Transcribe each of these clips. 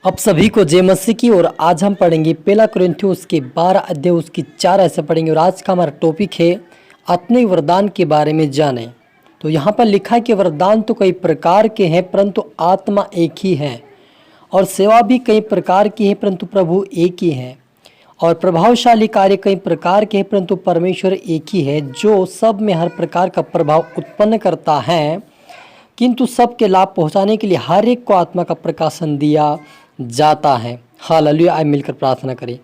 अब सभी को जय मसीह की। और आज हम पढ़ेंगे पहला कुरिन्थियों उसके 12 अध्याय उसकी 4 ऐसे पढ़ेंगे। और आज का हमारा टॉपिक है आत्मिक वरदान के बारे में जाने। तो यहाँ पर लिखा है कि वरदान तो कई प्रकार के हैं परंतु आत्मा एक ही है, और सेवा भी कई प्रकार की है परंतु प्रभु एक ही है, और प्रभावशाली कार्य कई प्रकार के हैं परंतु परमेश्वर एक ही है, जो सब में हर प्रकार का प्रभाव उत्पन्न करता है, किंतु सबके लाभ पहुंचाने के लिए हर एक को आत्मा का प्रकाशन दिया जाता है। हालेलुया। आइए मिलकर प्रार्थना करें।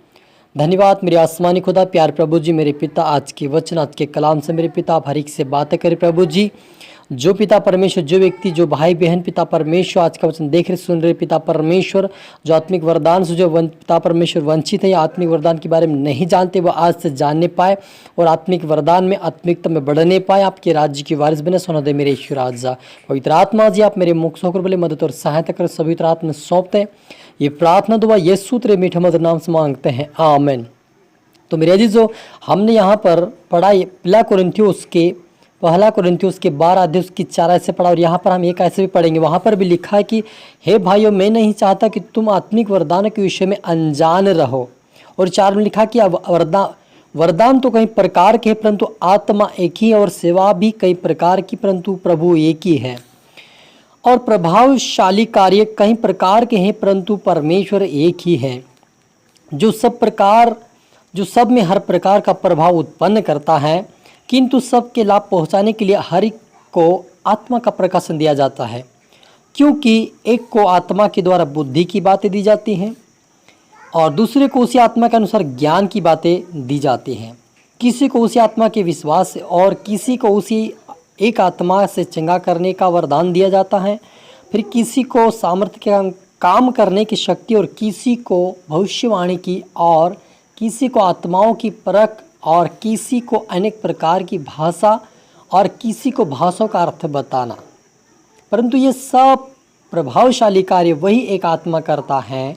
धन्यवाद मेरे आसमानी खुदा, प्यार प्रभु जी, मेरे पिता, आज के वचन आज के कलाम से मेरे पिता आप हर एक से बातें करें प्रभु जी। जो पिता परमेश्वर, जो व्यक्ति, जो भाई बहन पिता परमेश्वर आज का वचन देख रहे सुन रहे पिता परमेश्वर, जो आत्मिक वरदान से जो पिता परमेश्वर वंचित है या आत्मिक वरदान के बारे में नहीं जानते, वह आज से जानने पाए और आत्मिक वरदान में आत्मिकता में बढ़ने पाए, आपके राज्य की वारिस बने। सुना दे मेरे ईश्वर राजा। पवित्र आत्मा जी आप मेरे मुख से होकर बोले मदद और सहायता कर, सभी आत्मा सौंपते हैं। ये प्रार्थना दुआ यीशु तेरे मीठे मधुर नाम से मांगते हैं, आमीन। तो मेरे अजीजों, हमने यहाँ पर पढ़ा पहला कुरिन्थियों उसके 12 अध्याय उसकी 4 ऐसे पढ़ा। और यहाँ पर हम एक ऐसे भी पढ़ेंगे, वहाँ पर भी लिखा है कि हे भाइयों, मैं नहीं चाहता कि तुम आत्मिक वरदान के विषय में अनजान रहो। और 4 में लिखा कि वरदान तो कई प्रकार के हैं परंतु आत्मा एक ही है, और सेवा भी कई प्रकार की परंतु प्रभु एक ही है, और प्रभावशाली कार्य कई प्रकार के हैं परंतु परमेश्वर एक ही है, जो सब में हर प्रकार का प्रभाव उत्पन्न करता है, किंतु सबके लाभ पहुंचाने के लिए हर एक को आत्मा का प्रकाशन दिया जाता है। क्योंकि एक को आत्मा के द्वारा बुद्धि की बातें दी जाती हैं और दूसरे को उसी आत्मा के अनुसार ज्ञान की बातें दी जाती हैं। किसी को उसी आत्मा के विश्वास से और किसी को उसी एक आत्मा से चंगा करने का वरदान दिया जाता है। फिर किसी को सामर्थ्य के काम करने की शक्ति, और किसी को भविष्यवाणी की, और किसी को आत्माओं की परख, और किसी को अनेक प्रकार की भाषा, और किसी को भाषाओं का अर्थ बताना। परंतु ये सब प्रभावशाली कार्य वही एक आत्मा करता है,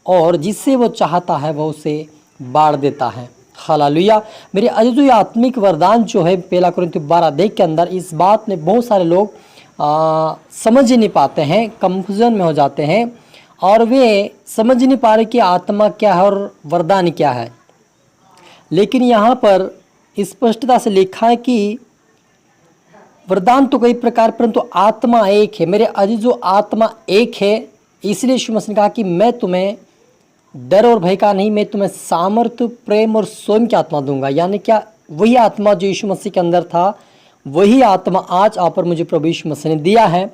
और जिससे वो चाहता है वह उसे बाढ़ देता है। हालेलुया। मेरे अजीजों, आत्मिक वरदान जो है पहला कुरिन्थियों 12 अध्याय के अंदर, इस बात में बहुत सारे लोग समझ ही नहीं पाते हैं, कंफ्यूजन में हो जाते हैं, और वे समझ नहीं पा रहे कि आत्मा क्या है और वरदान क्या है। लेकिन यहाँ पर स्पष्टता से लिखा है कि वरदान तो कई प्रकार परंतु आत्मा एक है। मेरे अजीजों, आत्मा एक है, इसलिए यीशु मसीह ने कहा कि मैं तुम्हें डर और भय का नहीं, मैं तुम्हें सामर्थ्य, प्रेम और स्वयं की आत्मा दूंगा। यानी क्या, वही आत्मा जो यीशु मसीह के अंदर था, वही आत्मा आज आप और मुझे प्रभु यीशु मसीह ने दिया है।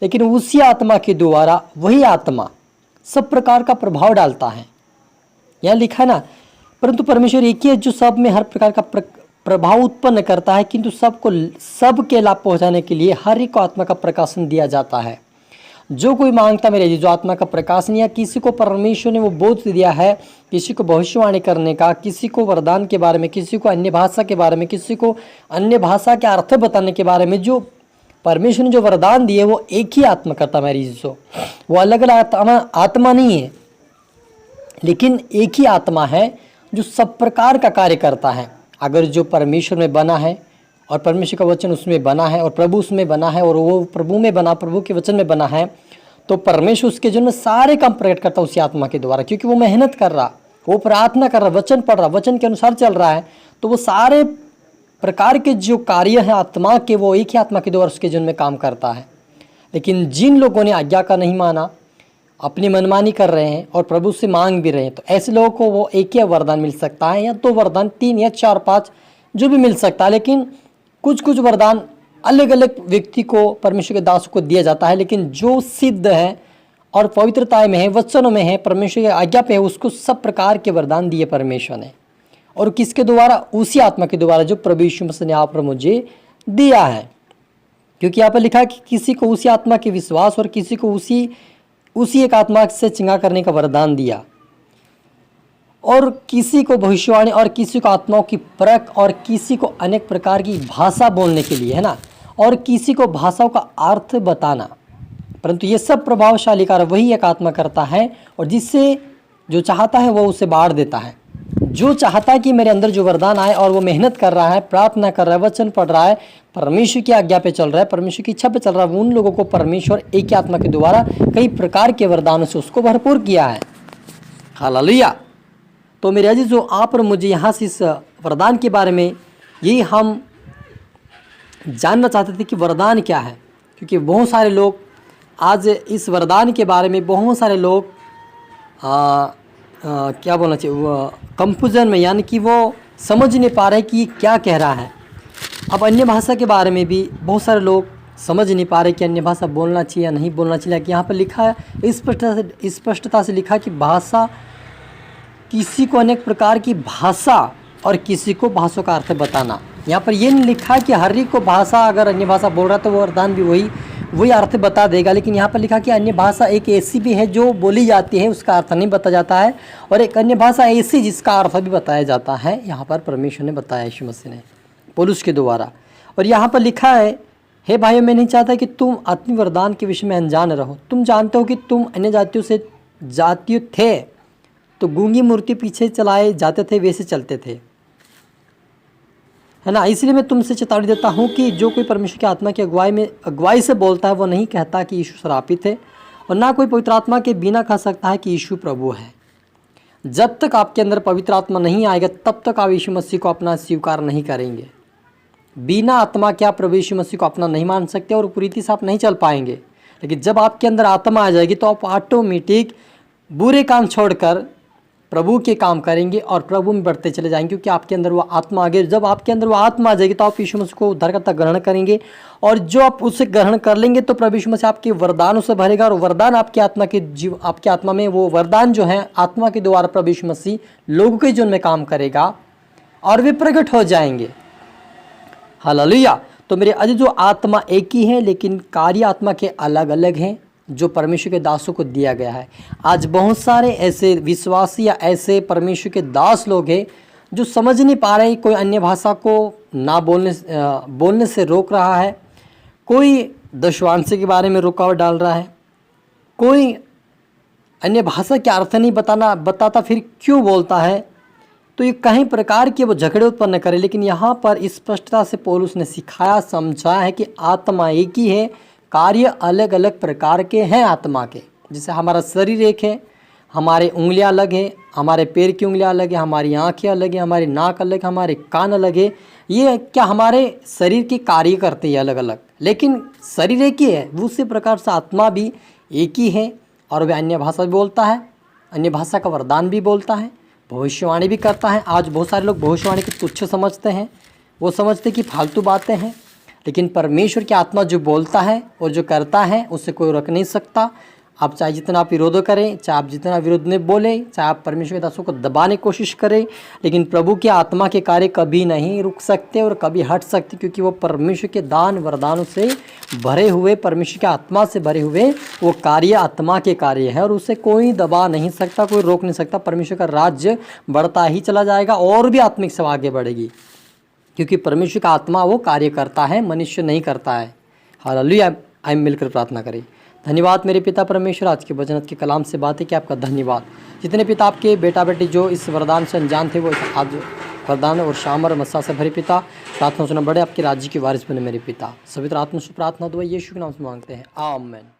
लेकिन उसी आत्मा के द्वारा वही आत्मा सब प्रकार का प्रभाव डालता है। यहाँ लिखा है ना, परंतु परमेश्वर एक ही है जो सब में हर प्रकार का प्रभाव उत्पन्न करता है, किंतु सबके लाभ पहुंचाने के लिए हर एक को आत्मा का प्रकाशन दिया जाता है। जो कोई मांगता मेरे जो आत्मा का प्रकाशन, या किसी को परमेश्वर ने वो बोध दिया है, किसी को भविष्यवाणी करने का, किसी को वरदान के बारे में, किसी को अन्य भाषा के बारे में, किसी को अन्य भाषा के अर्थ बताने के बारे में, जो परमेश्वर ने जो वरदान दिए वो एक ही आत्मा करता है मेरी जो, वो अलग अलग आत्मा नहीं है, लेकिन एक ही आत्मा है जो सब प्रकार का कार्य करता है। अगर जो परमेश्वर में बना है और परमेश्वर का वचन उसमें बना है और प्रभु उसमें बना है और वो प्रभु में बना, प्रभु के वचन में बना है, तो परमेश्वर उसके जीवन में सारे काम प्रकट करता है उसी आत्मा के द्वारा। क्योंकि वो मेहनत कर रहा, वो प्रार्थना कर रहा, वचन पढ़ रहा, वचन के अनुसार चल रहा है, तो वो सारे प्रकार के जो कार्य हैं आत्मा के, वो एक ही आत्मा के द्वारा उसके जीवन में काम करता है। लेकिन जिन लोगों ने आज्ञा का नहीं माना, अपनी मनमानी कर रहे हैं और प्रभु से मांग भी रहे हैं, तो ऐसे लोगों को वो एक ही वरदान मिल सकता है, या 2 वरदान, 3 या 4, 5 जो भी मिल सकता है। लेकिन कुछ वरदान अलग अलग व्यक्ति को, परमेश्वर के दासों को दिया जाता है। लेकिन जो सिद्ध है और पवित्रता में है, वचनों में है, परमेश्वर की आज्ञा पे है, उसको सब प्रकार के वरदान दिए परमेश्वर ने। और किसके द्वारा? उसी आत्मा के द्वारा जो प्रभु यीशु मसीह ने आप और मुझे दिया है। क्योंकि यहाँ पर लिखा है कि किसी को उसी आत्मा के विश्वास, और किसी को उसी एक आत्मा से चंगा करने का वरदान दिया, और किसी को भविष्यवाणी, और किसी को आत्माओं की परख, और किसी को अनेक प्रकार की भाषा बोलने के लिए, है ना, और किसी को भाषाओं का अर्थ बताना। परंतु ये सब प्रभावशाली कार्य वही एक आत्मा करता है, और जिससे जो चाहता है वो उसे बाढ़ देता है। जो चाहता है कि मेरे अंदर जो वरदान आए और वो मेहनत कर रहा है, प्रार्थना कर रहा है, वचन पढ़ रहा है, परमेश्वर की आज्ञा पे चल रहा है, परमेश्वर की इच्छा पे चल रहा है, उन लोगों को परमेश्वर एक ही आत्मा के द्वारा कई प्रकार के वरदानों से उसको भरपूर किया है। हालेलुया। तो मेरे अजीज, जो आप और मुझे यहाँ से इस वरदान के बारे में यही हम जानना चाहते थे कि वरदान क्या है, क्योंकि बहुत सारे लोग आज इस वरदान के बारे में बहुत सारे लोग क्या बोलना चाहिए, वो कंफ्यूजन में, यानी कि वो समझ नहीं पा रहे कि ये क्या कह रहा है। अब अन्य भाषा के बारे में भी बहुत सारे लोग समझ नहीं पा रहे कि अन्य भाषा बोलना चाहिए या नहीं बोलना चाहिए। कि यहाँ पर लिखा है, स्पष्टता से लिखा कि भाषा, किसी को अनेक प्रकार की भाषा और किसी को भाषाओं का अर्थ बताना। यहाँ पर ये नहीं लिखा है कि हर एक को भाषा, अगर अन्य भाषा बोल रहा है तो वो वरदान भी वही अर्थ बता देगा। लेकिन यहाँ पर लिखा कि अन्य भाषा एक ऐसी भी है जो बोली जाती है, उसका अर्थ नहीं बताया जाता है, और एक अन्य भाषा ऐसी जिसका अर्थ भी बताया जाता है। यहाँ पर परमेश्वर ने बताया, यीशु मसीह ने पौलुस के द्वारा। और यहाँ पर लिखा है, हे भाइयों, मैं नहीं चाहता कि तुम आत्मिक वरदान के विषय में अनजान रहो। तुम जानते हो कि तुम अन्य जातियों थे तो गूंगी मूर्ति पीछे चलाए जाते थे, वैसे चलते थे, है ना। इसलिए मैं तुमसे चेतावनी देता हूँ कि जो कोई परमेश्वर की आत्मा की अगुवाई से बोलता है, वो नहीं कहता कि यीशु श्रापित है, और ना कोई पवित्र आत्मा के बिना कह सकता है कि यीशु प्रभु है। जब तक आपके अंदर पवित्र आत्मा नहीं आएगा, तब तक आप यीशु मसीह को अपना स्वीकार नहीं करेंगे। बिना आत्मा के आप प्रभु यीशु मसीह को अपना नहीं मान सकते और पूरी रीति से आप नहीं चल पाएंगे। लेकिन जब आपके अंदर आत्मा आ जाएगी तो आप ऑटोमेटिक बुरे काम छोड़कर प्रभु के काम करेंगे और प्रभु में बढ़ते चले जाएंगे, क्योंकि आपके अंदर वो आत्मा आ गई। जब आपके अंदर वो आत्मा आ जाएगी तो आप यीशु मसीह को उद्धारकर्ता ग्रहण करेंगे, और जो आप उसे ग्रहण कर लेंगे तो प्रभु यीशु मसीह आपके वरदानों से भरेगा, और वरदान आपकी आत्मा के आपके आत्मा में, वो वरदान जो है आत्मा के द्वारा प्रभु यीशु मसीह लोगों के जीवन में काम करेगा और वे प्रकट हो जाएंगे। हालेलुया। तो मेरे अजीज, जो आत्मा एक ही है लेकिन कार्य आत्मा के अलग अलग हैं, जो परमेश्वर के दासों को दिया गया है। आज बहुत सारे ऐसे विश्वासी या ऐसे परमेश्वर के दास लोग हैं जो समझ नहीं पा रहे, कोई अन्य भाषा को ना बोलने से रोक रहा है, कोई दशवांश के बारे में रुकावट डाल रहा है, कोई अन्य भाषा के अर्थ नहीं बताता फिर क्यों बोलता है। तो ये कई प्रकार के वो झगड़े उत्पन्न करे। लेकिन यहाँ पर स्पष्टता से पौलुस ने सिखाया, समझाया है कि आत्मा एक ही है, कार्य अलग अलग प्रकार के हैं आत्मा के। जैसे हमारा शरीर एक है, हमारे उंगलियां अलग है, हमारे पैर की उंगलियां अलग है, हमारी आंखें अलग है, हमारी नाक अलग है, हमारे कान अलग है। ये क्या हमारे शरीर के कार्य करते हैं अलग अलग, लेकिन शरीर एक ही है। उसी प्रकार से आत्मा भी एक ही है, और वह अन्य भाषा भी बोलता है, अन्य भाषा का वरदान भी बोलता है, भविष्यवाणी भी करता है। आज बहुत सारे लोग भविष्यवाणी को तुच्छ समझते हैं, वो समझते कि फालतू बातें हैं, लेकिन परमेश्वर की आत्मा जो बोलता है और जो करता है उसे कोई रोक नहीं सकता। आप चाहे जितना आप विरोध करें, चाहे आप जितना विरोध में बोले, चाहे आप परमेश्वर के दासों को दबाने की कोशिश करें, लेकिन प्रभु की आत्मा के कार्य कभी नहीं रुक सकते और कभी हट सकते, क्योंकि वो परमेश्वर के दान वरदानों से भरे हुए, परमेश्वर की आत्मा से भरे हुए वो कार्य आत्मा के कार्य है, और उसे कोई दबा नहीं सकता, कोई रोक नहीं सकता। परमेश्वर का राज्य बढ़ता ही चला जाएगा और भी आत्मिक सेवा आगे बढ़ेगी, क्योंकि परमेश्वर का आत्मा वो कार्य करता है, मनुष्य नहीं करता है। हालेलुया। आइए मिलकर प्रार्थना करें। धन्यवाद मेरे पिता परमेश्वर, आज के वचन के कलाम से बातें कि आपका धन्यवाद। जितने पिता आपके बेटा बेटी जो इस वरदान से अनजान थे, वो आज वरदान और शाम और मस्सा से भरे पिता, प्रार्थना सुना बड़े आपके राज्य के वारिस बने मेरे पिता। सवित्र आत्मा से प्रार्थना दुआ यीशु के नाम से मांगते हैं, आमीन।